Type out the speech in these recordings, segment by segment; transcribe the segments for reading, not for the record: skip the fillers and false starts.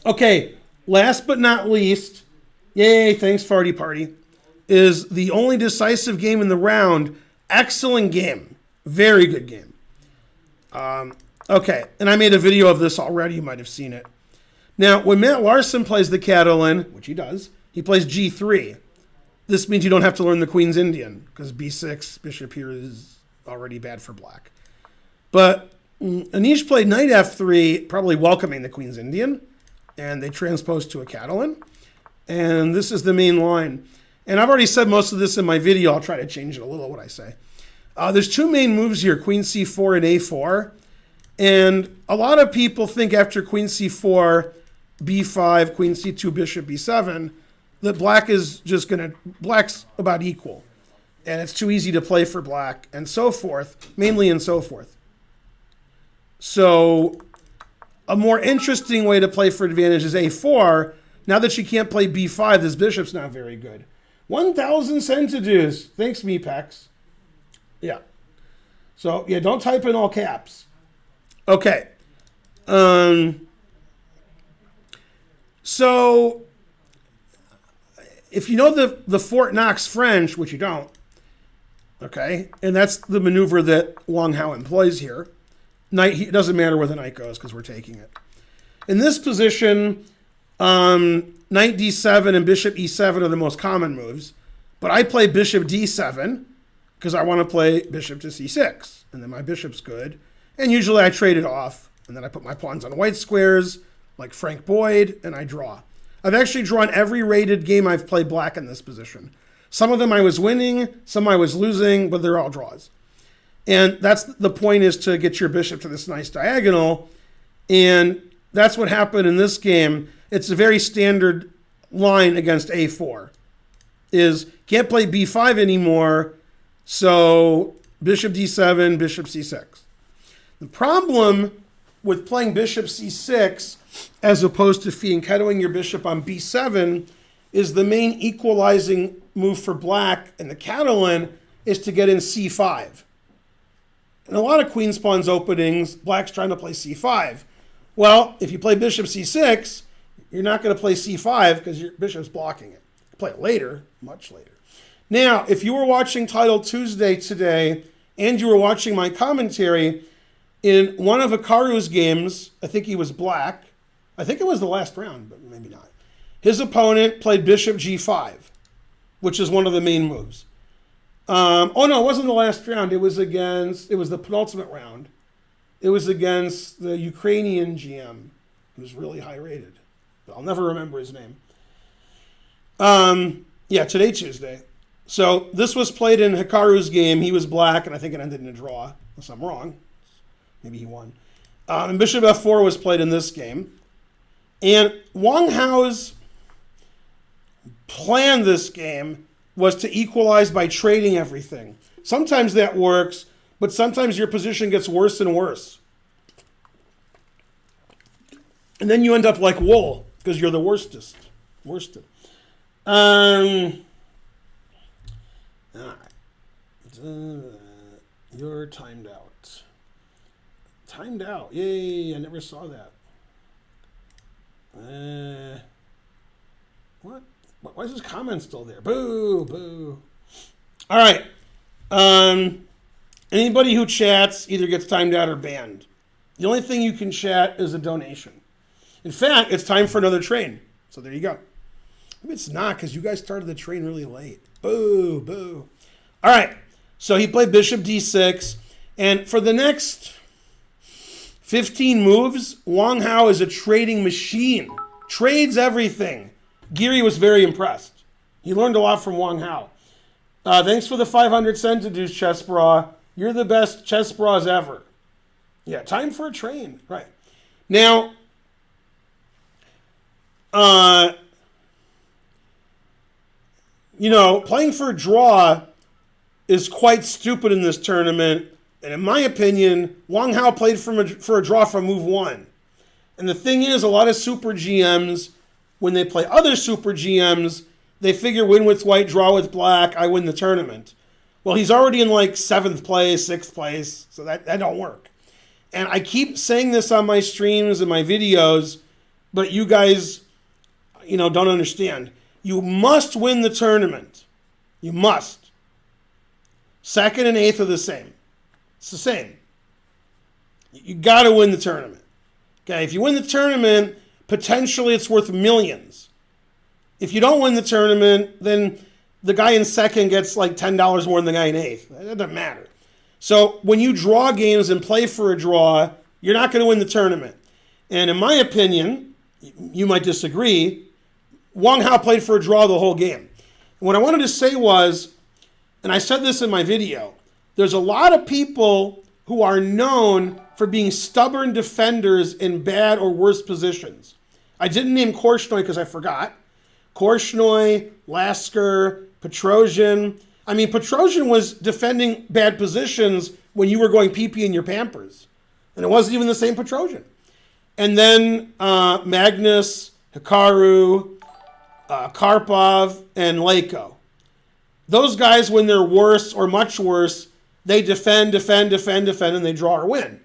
Okay, last but not least, yay, thanks Farty Party, is the only decisive game in the round. Excellent game. Very good game. Okay, and I made a video of this already. You might have seen it. Now, when Matt Larson plays the Catalan, which he does, he plays G3. This means you don't have to learn the Queen's Indian, because B6, bishop here, is already bad for black. But Anish played knight F3, probably welcoming the Queen's Indian, and they transposed to a Catalan. And this is the main line. And I've already said most of this in my video. I'll try to change it a little, what I say. There's two main moves here, Queen C4 and A4. And a lot of people think after Queen C4, B5, Queen C2, Bishop B7, that black is just going to, black's about equal. And it's too easy to play for black, and so forth, mainly and so forth. So a more interesting way to play for advantage is A4. Now that she can't play B5, this bishop's not very good. 1,000 centidues. Thanks, Mepex. Yeah. So, yeah, don't type in all caps. Okay. So, if you know the Fort Knox French, which you don't, okay, and that's the maneuver that Wang employs here. Knight, it doesn't matter where the knight goes because we're taking it. In this position, knight d7 and bishop e7 are the most common moves, but I play bishop d7 because I want to play bishop to c6, and then my bishop's good. And usually I trade it off, and then I put my pawns on white squares, like Frank Boyd, and I draw. I've actually drawn every rated game I've played black in this position. Some of them I was winning, some I was losing, but they're all draws. And that's the point, is to get your bishop to this nice diagonal. And that's what happened in this game. It's a very standard line against a4. Is can't play b5 anymore, so bishop d7, bishop c6. The problem with playing bishop c6 as opposed to fianchettoing your bishop on b7 is the main equalizing move for black in the Catalan is to get in c5. In a lot of queen spawns openings, black's trying to play c5. Well, if you play bishop c6, you're not going to play c5 because your bishop's blocking it. You play it later, much later. Now, if you were watching Title Tuesday today and you were watching my commentary, in one of Hikaru's games, I think he was black. I think it was the last round, but maybe not. His opponent played bishop g5, which is one of the main moves. Oh, no, it wasn't the last round. It was the penultimate round. It was against the Ukrainian GM, who's really high rated. But I'll never remember his name. Yeah, today, Tuesday. So this was played in Hikaru's game. He was black, and I think it ended in a draw, unless I'm wrong. Maybe he won. And bishop f4 was played in this game. And Wang Hao's plan this game was to equalize by trading everything. Sometimes that works, but sometimes your position gets worse and worse. And then you end up like wool, because you're the worstest. Worsted. All right. You're timed out. Timed out. Yay, I never saw that. What? Why is his comment still there? Boo, boo. All right. Anybody who chats either gets timed out or banned. The only thing you can chat is a donation. In fact, it's time for another train. So there you go. Maybe it's not, because you guys started the train really late. Boo, boo. All right. So he played bishop d6. And for the next 15 moves, Wang Hao is a trading machine. Trades everything. Giri was very impressed. He learned a lot from Wang Hao. Thanks for the 500 centidues, Chess Bra. You're the best chess bras ever. Yeah, time for a train. Right. Now, playing for a draw is quite stupid in this tournament. And in my opinion, Wang Hao played for a draw from move one. And the thing is, a lot of super GMs, when they play other super GMs, they figure win with white, draw with black, I win the tournament. Well, he's already in like 7th place, 6th place, so that don't work. And I keep saying this on my streams and my videos, but you guys, don't understand. You must win the tournament. You must. Second and eighth are the same. It's the same. You got to win the tournament. Okay, if you win the tournament, potentially it's worth millions. If you don't win the tournament, then the guy in second gets like $10 more than the guy in eighth. That doesn't matter. So when you draw games and play for a draw, you're not going to win the tournament. And in my opinion, you might disagree, Wang Hao played for a draw the whole game. And what I wanted to say was, and I said this in my video, there's a lot of people who are known for being stubborn defenders in bad or worse positions. I didn't name Korchnoi because I forgot. Korchnoi, Lasker, Petrosian. I mean, Petrosian was defending bad positions when you were going pee-pee in your Pampers. And it wasn't even the same Petrosian. And then Magnus, Hikaru, Karpov, and Leko. Those guys, when they're worse or much worse, they defend, and they draw or win.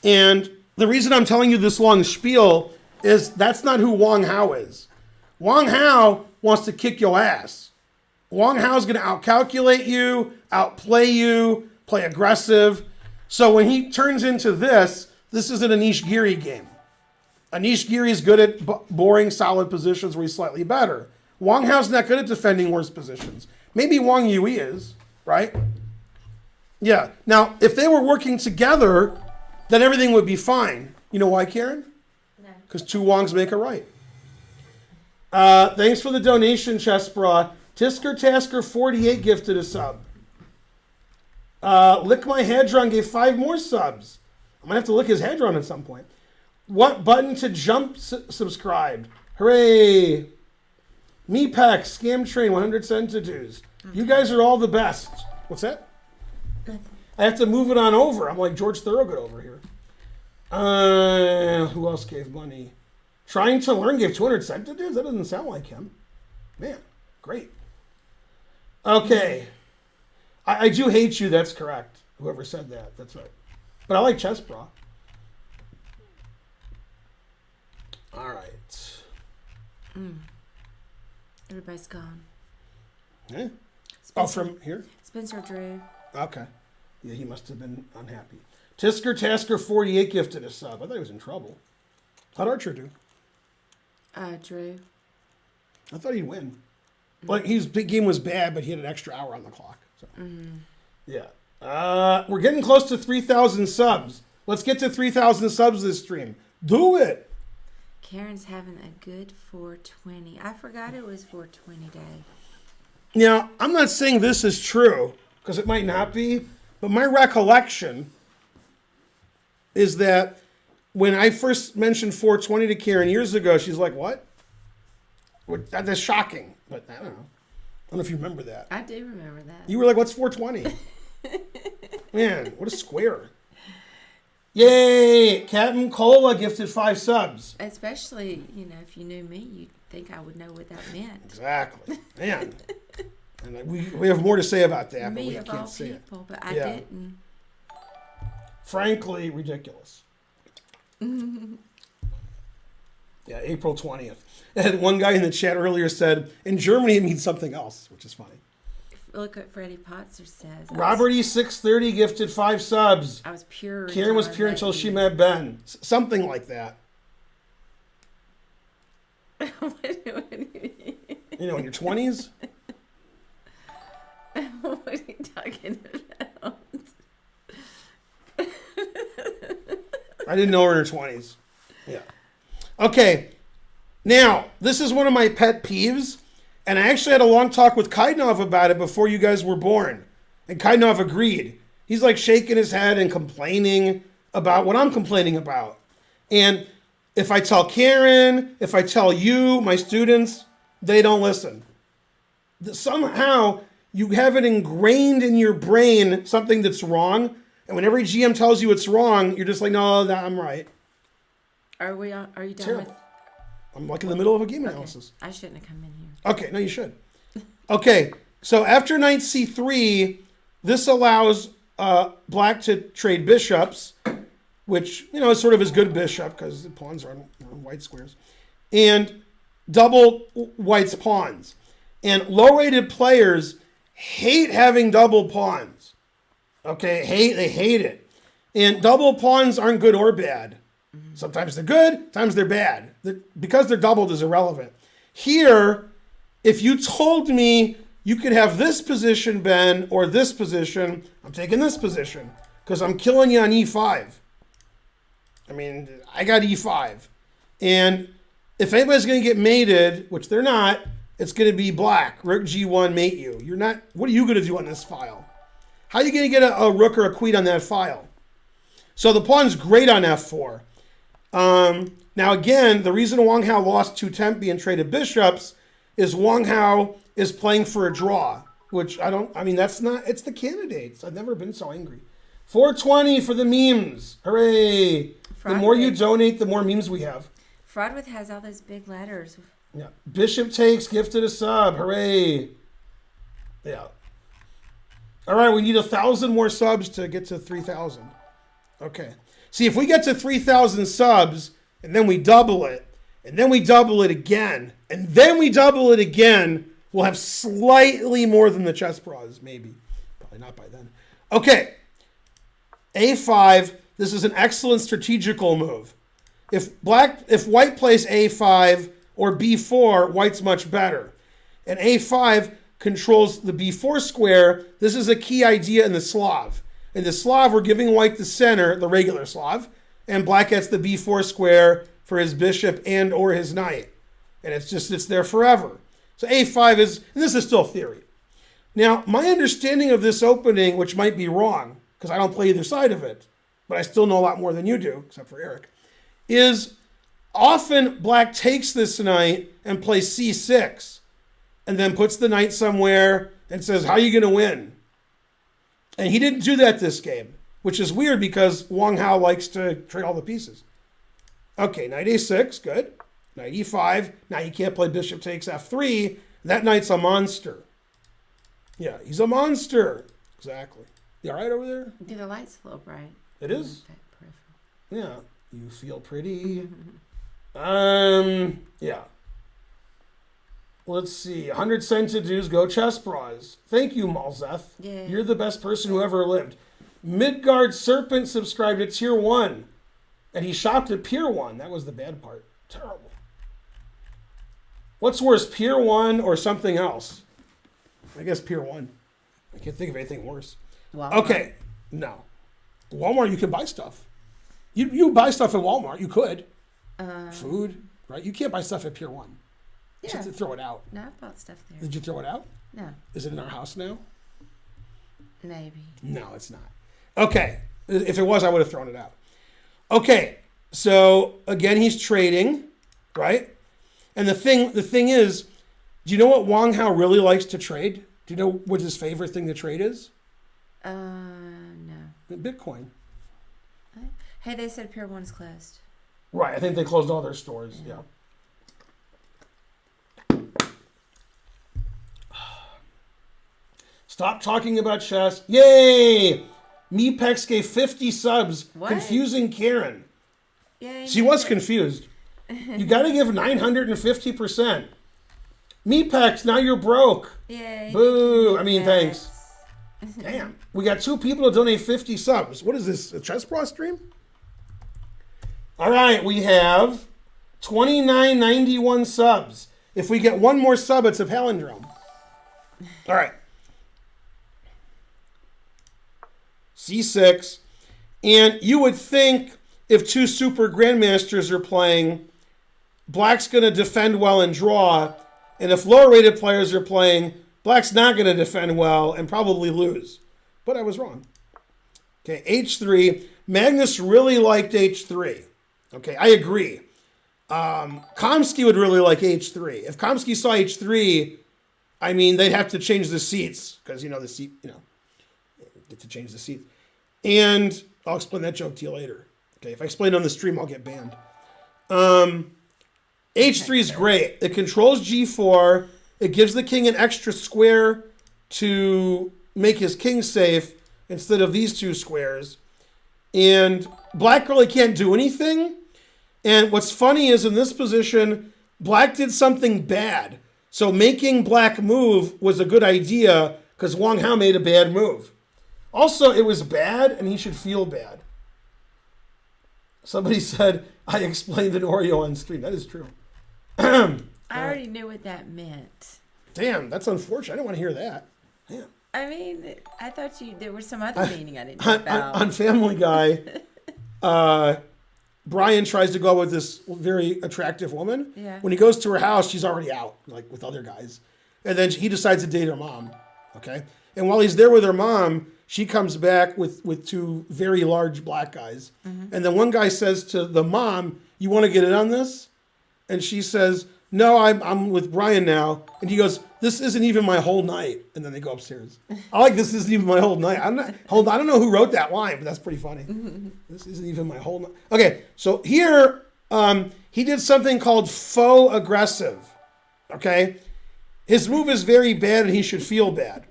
And the reason I'm telling you this long spiel is that's not who Wang Hao is. Wang Hao wants to kick your ass. Wang Hao is going to outcalculate you, outplay you, play aggressive. So when he turns into this is an Anish Giri game. Anish Giri is good at boring, solid positions where he's slightly better. Wang Hao's not good at defending worse positions. Maybe Wang Yui is, right? Yeah. Now, if they were working together, then everything would be fine. You know why, Karen? No. Because two Wangs make a right. Thanks for the donation, Chess Bra. Tisker Tasker 48 gifted a sub. Lick My Hadron gave 5 more subs. I'm going to have to lick his Hadron at some point. What button to jump subscribed? Hooray! Meepak, Scam Train, 100 centitudes. Okay. You guys are all the best. What's that? Nothing. I have to move it on over. I'm like George Thorogood over here. Who else gave money? Trying to Learn gave 200 centitudes? That doesn't sound like him. Man, great. Okay. I do hate you, that's correct. Whoever said that, that's right. But I like Chess Bra. All right. Everybody's gone. Yeah. Oh, from here? Spencer drew. Okay. Yeah, he must have been unhappy. Tisker Tasker 48 gifted a sub. I thought he was in trouble. How'd Archer do? Drew. I thought he'd win. But his big game was bad, but he had an extra hour on the clock. So. Yeah. We're getting close to 3,000 subs. Let's get to 3,000 subs this stream. Do it. Karen's having a good 420. I forgot it was 420 day. Now, I'm not saying this is true, because it might not be, but my recollection is that when I first mentioned 420 to Karen years ago, she's like, what? That's shocking. But I don't know. I don't know if you remember that. I do remember that. You were like, what's 420? Man, what a square. Yay! Captain Cola gifted 5 subs. Especially, if you knew me, you'd think I would know what that meant. Exactly. Man. And we have more to say about that, me but we of can't all say people, it. But I didn't. Frankly, ridiculous. Yeah, April 20th. And one guy in the chat earlier said, in Germany it means something else, which is funny. Look what Freddie Potzer says. Robert E630 gifted 5 subs. I was pure. Karen was pure until she met Ben. Something like that. What do you mean? In your 20s? What are you talking about? I didn't know her in her 20s. Yeah. Okay. Now, this is one of my pet peeves. And I actually had a long talk with Kaidnov about it before you guys were born. And Kaidnov agreed. He's like shaking his head and complaining about what I'm complaining about. And if I tell Karen, if I tell you, my students, they don't listen. Somehow, you have it ingrained in your brain, something that's wrong. And when every GM tells you it's wrong, you're just like, no, I'm right. Are you done Terrible. with... I'm like in the middle of a game analysis. I shouldn't have come in here. Okay, no, you should. Okay, so after knight c3, this allows black to trade bishops. which, is sort of his good bishop because the pawns are on white squares, and double white's pawns. And low-rated players hate having double pawns. Okay, they hate it. And double pawns aren't good or bad. Sometimes they're good, sometimes they're bad. Because they're doubled is irrelevant. Here, if you told me you could have this position, Ben, or this position, I'm taking this position because I'm killing you on e5. I mean, I got e5. And if anybody's going to get mated, which they're not, it's going to be black. Rook g1 mate you. You're not. What are you going to do on this file? How are you going to get a rook or a queen on that file? So the pawn's great on f4. Now again, the reason Wang Hao lost to Tempe and traded bishops is Wang Hao is playing for a draw, which it's the candidates. I've never been so angry. 420 for the memes. Hooray. The more you donate, the more memes we have. Fraudwith has all those big letters. Yeah. Bishop takes, gifted a sub. Hooray. Yeah. All right, we need 1,000 more subs to get to 3,000. Okay. See, if we get to 3,000 subs, and then we double it, and then we double it again, and then we double it again, we'll have slightly more than the chess pros, maybe. Probably not by then. Okay. A5, this is an excellent strategical move. If white plays A5 or B4, white's much better. And A5 controls the B4 square. This is a key idea in the Slav. In the Slav, we're giving white the center, the regular Slav, and black gets the B4 square for his bishop and or his knight. And it's there forever. So A5 is, and this is still theory. Now, my understanding of this opening, which might be wrong, because I don't play either side of it, but I still know a lot more than you do, except for Eric, is often black takes this knight and plays C6, and then puts the knight somewhere and says, how are you going to win? And he didn't do that this game, which is weird because Wang Hao likes to trade all the pieces. Okay, knight A6, good. Knight E5, now you can't play bishop takes F3. That knight's a monster. Yeah, he's a monster. Exactly. You all right over there? Do the lights a little bright? It is? Yeah. You feel pretty. Yeah. Let's see. 100 cent to do's, go chess bras. Thank you, Malzeth. Yeah. You're the best person who ever lived. Midgard Serpent subscribed to tier 1. And he shopped at Pier 1. That was the bad part. Terrible. What's worse, Pier 1 or something else? I guess Pier 1. I can't think of anything worse. Walmart. Okay. No. Walmart, you can buy stuff. You buy stuff at Walmart. You could. Food, right? You can't buy stuff at Pier 1. You have to throw it out. No, I bought stuff there. Did you throw it out? No. Is it in our house now? Maybe. No, it's not. Okay. If it was, I would have thrown it out. Okay. So, again, he's trading, right? And the thing is, do you know what Wang Hao really likes to trade? Do you know what his favorite thing to trade is? No. Bitcoin. Hey, they said Pier 1's closed. Right. I think they closed all their stores. Yeah. Stop talking about chess. Yay! Mepex gave 50 subs. What? Confusing Karen. Yay. She was confused. You got to give 950%. Mepex, now you're broke. Yay. Boo. I mean, thanks. Damn. We got 2 people to donate 50 subs. What is this, a chess pro stream? All right, we have 2991 subs. If we get one more sub, it's a palindrome. All right. C6. And you would think if 2 super grandmasters are playing, black's going to defend well and draw. And if lower rated players are playing, black's not going to defend well and probably lose. But I was wrong. Okay, H3. Magnus really liked H3. Okay, I agree. Kamsky would really like H3. If Kamsky saw H3, I mean, they'd have to change the seats because, the seat, get to change the seats. And I'll explain that joke to you later. Okay, if I explain it on the stream, I'll get banned. H3 is great. It controls G4. It gives the king an extra square to make his king safe instead of these 2 squares. And black really can't do anything. And what's funny is in this position, black did something bad. So making black move was a good idea because Wang Hao made a bad move. Also, it was bad and he should feel bad. Somebody said, I explained an Oreo on stream. That is true. I already knew what that meant. Damn, that's unfortunate. I didn't want to hear that. Damn. I mean, I thought there was some other meaning I didn't know about. On Family Guy, Brian tries to go with this very attractive woman. Yeah. When he goes to her house, she's already out, like with other guys. And then he decides to date her mom. Okay. And while he's there with her mom, she comes back with two very large black guys. Mm-hmm. And then one guy says to the mom, you want to get in on this? And she says, no, I'm with Brian now. And he goes, this isn't even my whole night. And then they go upstairs. I like this isn't even my whole night. I don't know who wrote that line, but that's pretty funny. This isn't even my whole night. Okay, so here he did something called faux aggressive. Okay? His move is very bad and he should feel bad.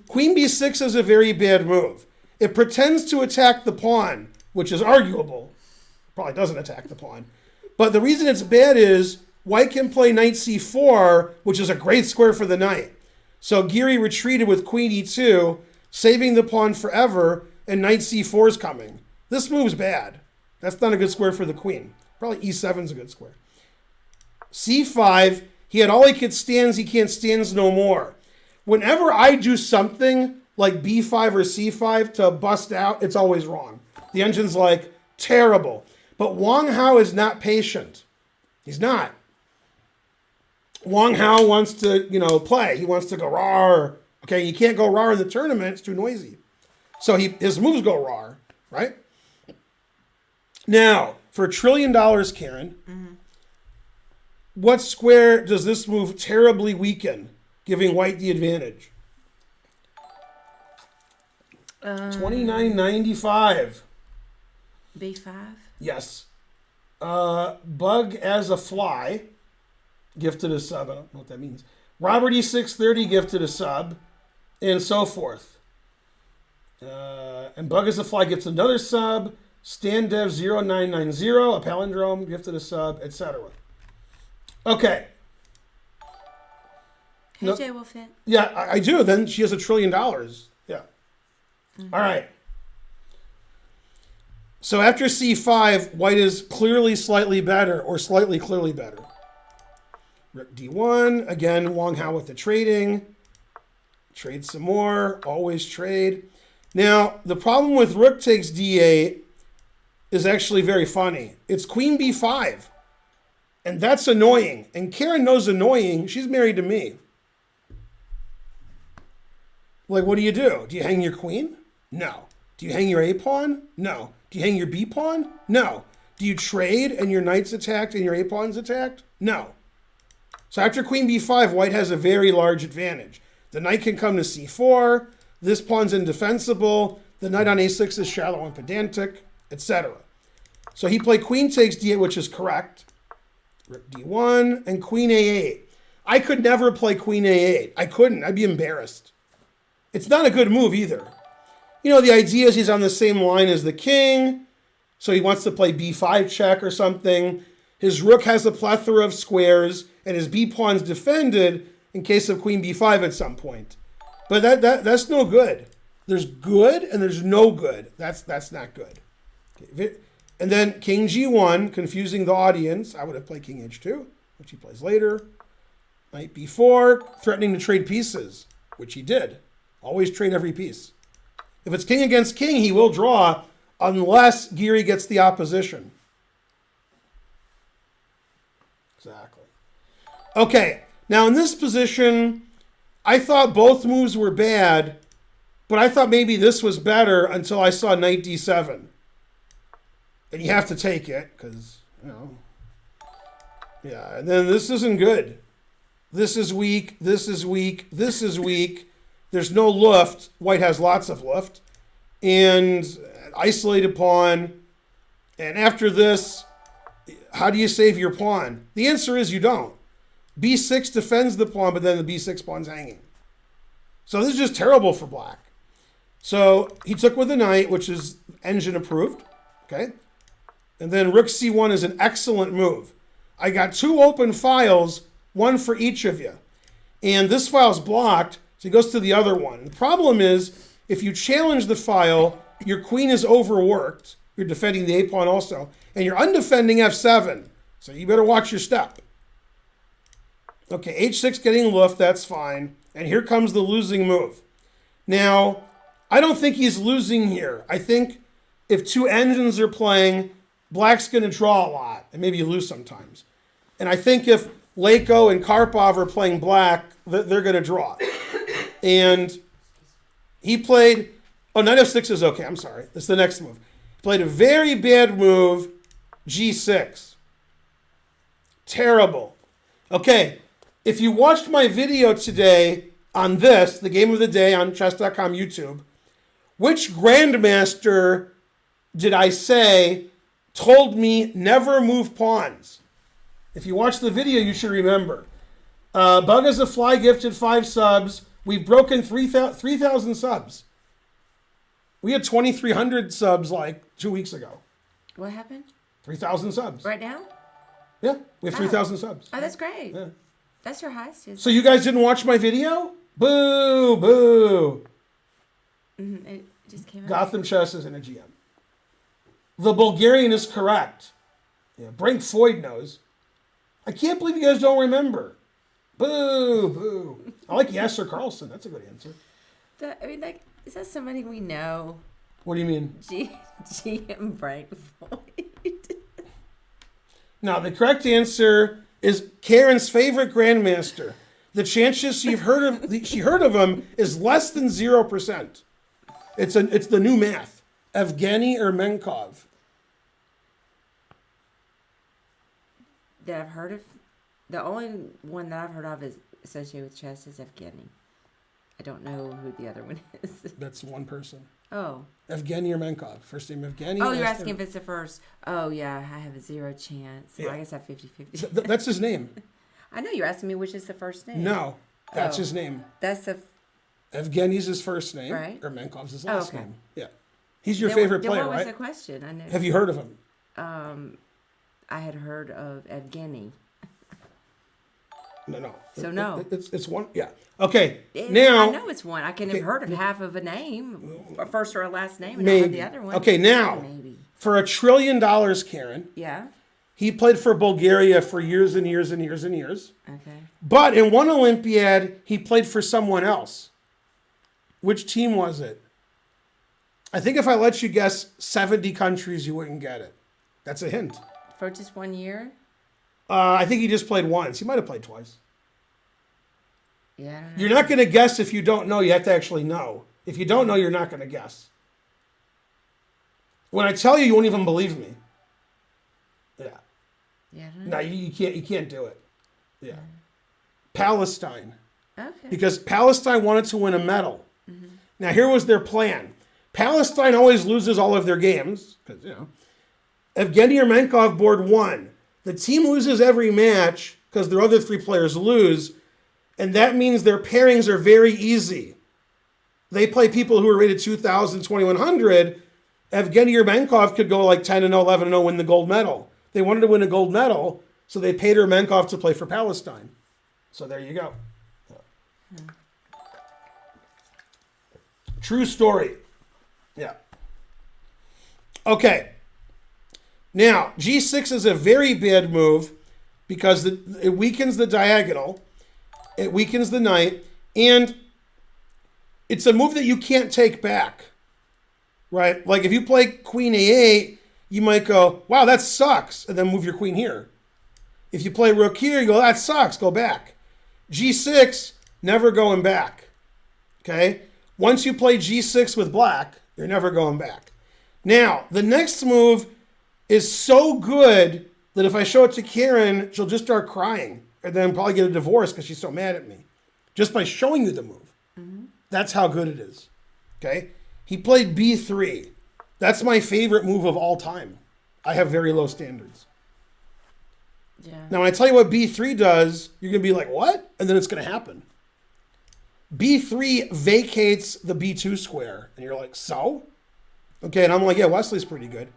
Queen b6 is a very bad move. It pretends to attack the pawn, which is arguable. Probably doesn't attack the pawn. But the reason it's bad is white can play knight c4, which is a great square for the knight. So Giri retreated with queen e2, saving the pawn forever, and knight c4 is coming. This move's bad. That's not a good square for the queen. Probably e7 is a good square. c5, he had all he could stands, he can't stands no more. Whenever I do something like b5 or c5 to bust out, it's always wrong. The engine's like, terrible. But Wang Hao is not patient. He's not. Wang Hao wants to, play. He wants to go raw. Okay, you can't go raw in the tournament. It's too noisy. So his moves go raw, right? Now, for $1 trillion, Karen, what square does this move terribly weaken, giving white the advantage? 29.95. B5? Yes. Bug as a fly, gifted a sub. I don't know what that means. Robert E630, gifted a sub, and so forth. And Bug as a fly gets another sub. Standev 0990, a palindrome, gifted a sub, etc. Okay. Hey, Jay will fit. Yeah, I do. Then she has $1 trillion. Yeah. Mm-hmm. All right. So after c5, white is clearly slightly better or slightly clearly better. Rook d1, again, Wang Hao with the trading. Trade some more, always trade. Now, the problem with rook takes d8 is actually very funny. It's queen b5, and that's annoying. And Karen knows annoying. She's married to me. Like, what do? Do you hang your queen? No. Do you hang your A pawn? No. Do you hang your B pawn? No. Do you trade and your knight's attacked and your A pawn's attacked? No. So after queen b5, white has a very large advantage. The knight can come to c4. This pawn's indefensible. The knight on a6 is shallow and pedantic, etc. So he played queen takes d8, which is correct. Rook d1 and queen a8. I could never play queen a8. I couldn't. I'd be embarrassed. It's not a good move either. The idea is he's on the same line as the king, so he wants to play b5 check or something. His rook has a plethora of squares, and his b pawn's defended in case of queen b5 at some point. But that's no good. There's good and there's no good. That's not good. Okay. And then king g1, confusing the audience. I would have played king h2, which he plays later. Knight b4, threatening to trade pieces, which he did. Always trade every piece. If it's king against king, he will draw unless Giri gets the opposition. Exactly. Okay, now in this position, I thought both moves were bad, but I thought maybe this was better until I saw knight d7. And you have to take it, because, yeah, and then this isn't good. This is weak, this is weak, this is weak. There's no luft. White has lots of luft. And isolated pawn. And after this, how do you save your pawn? The answer is you don't. b6 defends the pawn, but then the b6 pawn's hanging. So this is just terrible for black. So he took with the knight, which is engine approved. Okay? And then rook c1 is an excellent move. I got 2 open files, one for each of you. And this file's blocked, so he goes to the other one. The problem is, if you challenge the file, your queen is overworked. You're defending the a pawn also. And you're undefending f7. So you better watch your step. Okay, h6 getting loofed, that's fine. And here comes the losing move. Now, I don't think he's losing here. I think if 2 engines are playing, black's going to draw a lot, and maybe you lose sometimes. And I think if Leko and Karpov are playing black, they're going to draw. And he played, oh, knight f6 is okay, I'm sorry. That's the next move. He played a very bad move, g6. Terrible. Okay, if you watched my video today on this, the game of the day on chess.com YouTube, which grandmaster did I say told me never move pawns? If you watch the video, you should remember. Bug as a Fly gifted 5 subs. We've broken 3,000 subs. We had 2,300 subs like 2 weeks ago. What happened? 3,000 subs. Right now? Yeah, we have 3,000 subs. Oh, that's great. Yeah. That's your highest. So you guys didn't watch my video? Boo, boo. It just came out. Gotham Chess is in a GM. The Bulgarian is correct. Yeah, Brink Floyd knows. I can't believe you guys don't remember. Boo, boo. I like Yasser Carlson. That's a good answer. Is that somebody we know? What do you mean? GM Frank Floyd. Now, the correct answer is Karen's favorite grandmaster. The chances she heard of him is less than 0%. It's the new math. Evgeny Ermenkov. That I've heard of. The only one that I've heard of is associated with chess is Evgeny. I don't know who the other one is. That's one person. Oh. Evgeny Ermenkov. First name Evgeny. Oh, you're asking if it's the first. Oh, yeah, I have a 0 chance. Well, Yeah. I guess I have 50-50. That's his name. I know you're asking me which is the first name. No, that's Oh. his name. That's the... Evgeny's his first name. Right. Ermenkov's his last okay. name. Yeah. He's your favorite player, what was right? the question? I know. Have you heard of him? I had heard of Evgeny. No. So no. It's one. Yeah. Okay. I Now. know it's one. I can have heard of half of a name, a first or a last name, and Maybe. not have the other one. Okay. Now. Maybe. For $1 trillion, Karen. Yeah. He played for Bulgaria for years and years and years and years. Okay. But in one Olympiad, he played for someone else. Which team was it? I think if I let you guess 70 countries, you wouldn't get it. That's a hint. For just 1 year? I think he just played once. He might have played twice. Yeah, I don't know. You're not going to guess if you don't know. You have to actually know. If you don't know, you're not going to guess. When I tell you, you won't even believe me. Yeah. Yeah, I don't know. No, you can't do it. Yeah. Palestine. Okay. Because Palestine wanted to win a medal. Now, here was their plan. Palestine always loses all of their games, because, Evgeny Ermenkov board 1. The team loses every match because their other 3 players lose, and that means their pairings are very easy. They play people who are rated 2,000, 2,100. Evgeny Ermenkov could go like 10-0, 11-0, win the gold medal. They wanted to win a gold medal, so they paid Ermenkov to play for Palestine. So there you go. True story. Yeah. Okay. Now, G6 is a very bad move because it weakens the diagonal. It weakens the knight. And it's a move that you can't take back. Right? Like if you play Queen A8, you might go, wow, that sucks. And then move your queen here. If you play Rook here, you go, that sucks. Go back. G6, never going back. Okay? Once you play G6 with black, you're never going back. Now, the next move is so good that if I show it to Karen, she'll just start crying and then probably get a divorce because she's so mad at me. Just by showing you the move. Mm-hmm. That's how good it is. Okay? He played B3. That's my favorite move of all time. I have very low standards. Yeah. Now, when I tell you what B3 does, you're going to be like, what? And then it's going to happen. B3 vacates the B2 square. And you're like, so? Okay, and I'm like, yeah, Wesley's pretty good.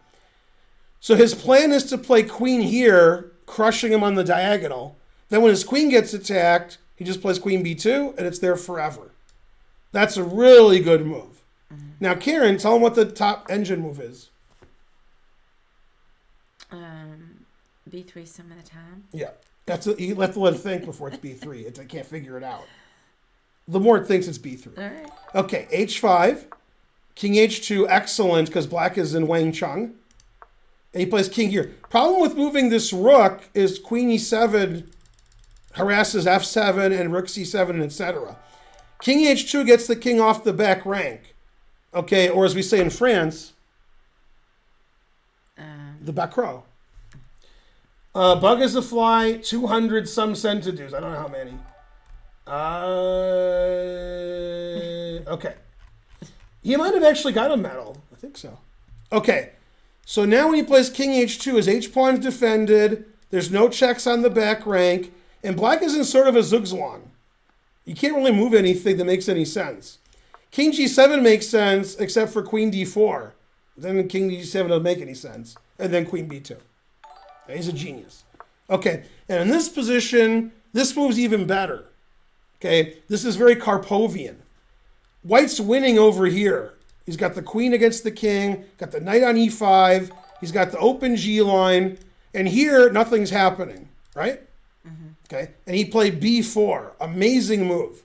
So his plan is to play queen here, crushing him on the diagonal. Then when his queen gets attacked, he just plays queen b2, and it's there forever. That's a really good move. Now, Karen, tell him what the top engine move is. B3 some of the time. Yeah. You have to let it think before it's b3. I can't figure it out. The more it thinks, it's b3. All right. Okay, h5. King h2, excellent, because black is in Wang Chung. And he plays king here. Problem with moving this rook is queen e7 harasses f7 and rook c7, etc. King h2 gets the king off the back rank. Okay, or as we say in France, the back row. Bug is a fly, 200 some centidues. I don't know how many. Okay. He might have actually got a medal. I think so. Okay. So now when he plays king h2, his h-pawn's defended. There's no checks on the back rank. And black is in sort of a zugzwang. You can't really move anything that makes any sense. King g7 makes sense, except for queen d4. Then king d7 doesn't make any sense. And then queen b2. He's a genius. Okay, and in this position, this move's even better. Okay, this is very Karpovian. White's winning over here. He's got the queen against the king, got the knight on e5, he's got the open G line, and here, nothing's happening, right? Okay, and he played b4, amazing move.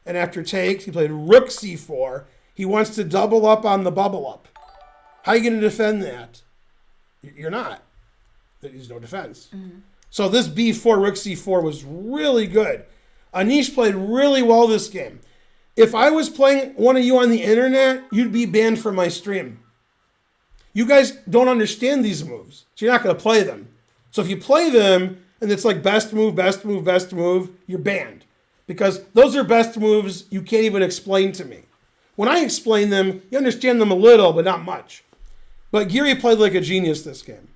And after takes, he played rook c4. He wants to double up on the bubble up. How are you going to defend that? You're not. There's no defense. So this b4, rook c4 was really good. Anish played really well this game. If I was playing one of you on the internet, you'd be banned from my stream. You guys don't understand these moves, so you're not going to play them. So if you play them, and it's like best move, best move, best move, you're banned. Because those are best moves you can't even explain to me. When I explain them, you understand them a little, but not much. But Giri played like a genius this game.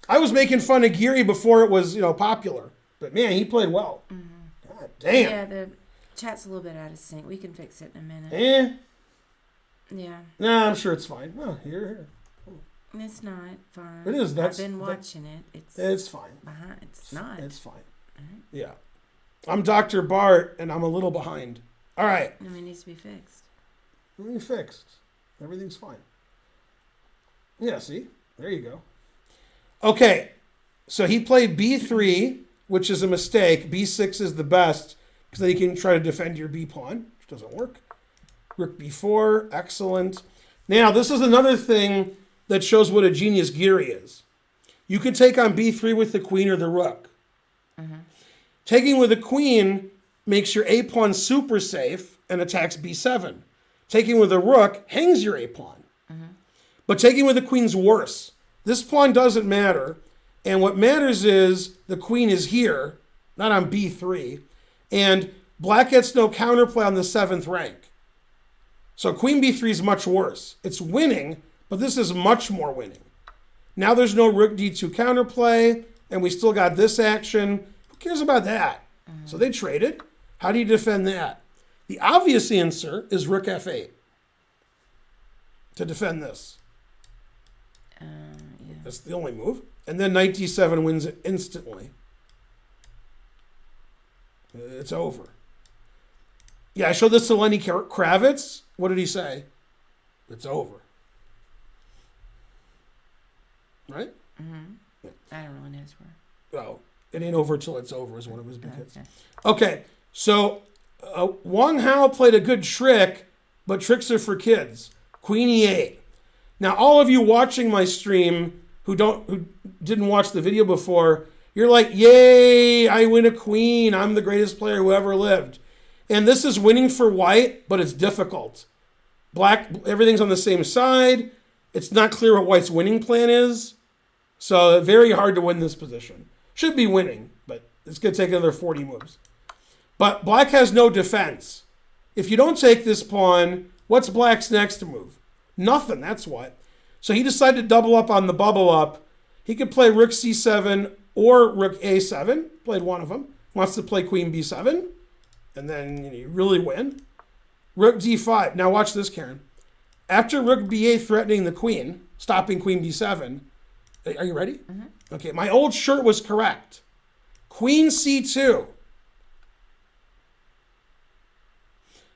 I was making fun of Giri before it was, popular. But man, he played well. God damn. Yeah, the chat's a little bit out of sync. We can fix it in a minute. Yeah. Nah, I'm sure it's fine. Oh, here. It's not fine. It is. I've been watching it. It's fine. Behind. It's not. It's fine. Yeah. I'm Dr. Bart, and I'm a little behind. All right. I mean, it needs to be fixed. Everything's fixed. Everything's fine. Yeah, see? There you go. Okay. So he played b3, which is a mistake. b6 is the best, because then you can try to defend your b pawn, which doesn't work. Rook b4, excellent. Now, this is another thing that shows what a genius Giri is. You can take on b3 with the queen or the rook. Taking with the queen makes your a pawn super safe and attacks b7. Taking with a rook hangs your a pawn. But taking with the queen's worse. This pawn doesn't matter. And what matters is the queen is here, not on b3. And black gets no counterplay on the 7th rank. So queen b3 is much worse. It's winning, but this is much more winning. Now there's no rook d2 counterplay, and we still got this action. Who cares about that? So they traded. How do you defend that? The obvious answer is rook f8 to defend this. Yeah. That's the only move. And then knight d7 wins it instantly. It's over. Yeah, I showed this to Lenny Kravitz. What did he say? It's over. Right? Yeah. I don't really know his word. Oh, it ain't over till it's over is one of his big hits. Okay, so Wang Hao played a good trick, but tricks are for kids. Queen e8. Now, all of you watching my stream who didn't watch the video before, you're like, yay, I win a queen. I'm the greatest player who ever lived. And this is winning for white, but it's difficult. Black, everything's on the same side. It's not clear what white's winning plan is. So very hard to win this position. Should be winning, but it's going to take another 40 moves. But black has no defense. If you don't take this pawn, what's black's next move? Nothing, that's what. So he decided to double up on the bubble up. He could play rook c7 or rook a7. Played one of them. Wants to play queen b7. And then you really win. Rook d5. Now watch this, Karen. After rook b8 threatening the queen, stopping queen b7, Are you ready? Okay, my old shirt was correct. Queen C2.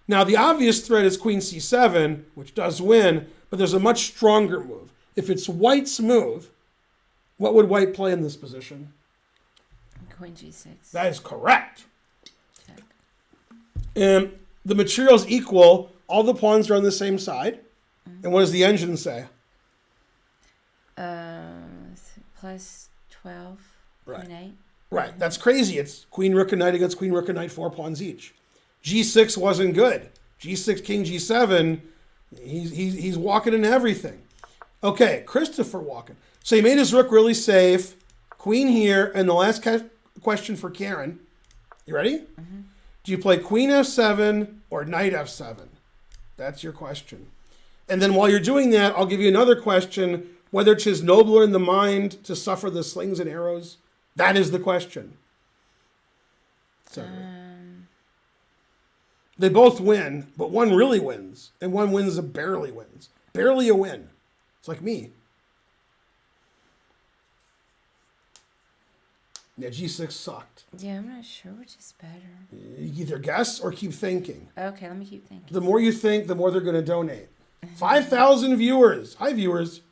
Now, the obvious threat is Queen C7, which does win, but there's a much stronger move. If it's White's move, what would White play in this position? Queen G6. That is correct. Check. And the material's equal. All the pawns are on the same side. And what does the engine say? Plus 12. Right. Queen 8. Right. That's crazy. It's Queen, Rook, and Knight against Queen, Rook, and Knight, 4 pawns each. G6 wasn't good. G6, King, G7, he's walking into everything. Okay, Christopher walking. So he made his Rook really safe. Queen here. And the last question for Karen. You ready? Do you play Queen F7 or Knight F7? That's your question. And then while you're doing that, I'll give you another question. Whether 'tis nobler in the mind to suffer the slings and arrows. That is the question. So they both win, but one really wins, and one wins a barely wins. Barely a win. It's like me. Yeah, G6 sucked. Yeah, I'm not sure which is better. You either guess or keep thinking. Okay, let me keep thinking. The more you think, the more they're going to donate. 5,000 viewers. Hi, viewers.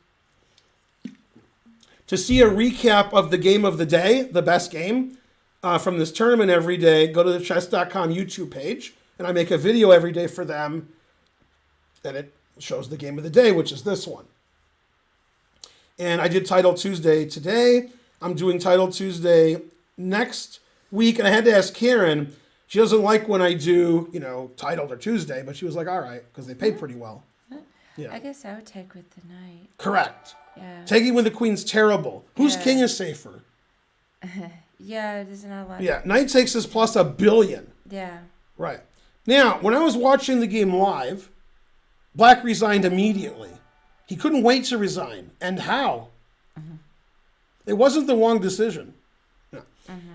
To see a recap of the game of the day, the best game from this tournament every day, go to the chess.com YouTube page, and I make a video every day for them, and it shows the game of the day, which is this one. And I did Title Tuesday today. I'm doing Title Tuesday next week, and I had to ask Karen. She doesn't like when I do, Titled or Tuesday, but she was like, all right, because they pay pretty well. Yeah. I guess I would take with the knight. Correct. Yeah. Taking with the queen's terrible. Whose Yeah. king is safer? Yeah, there's not a lot. Yeah, knight takes us plus $1 billion. Yeah. Right. Now, when I was watching the game live, Black resigned immediately. He couldn't wait to resign. And how? It wasn't the Wang decision. No.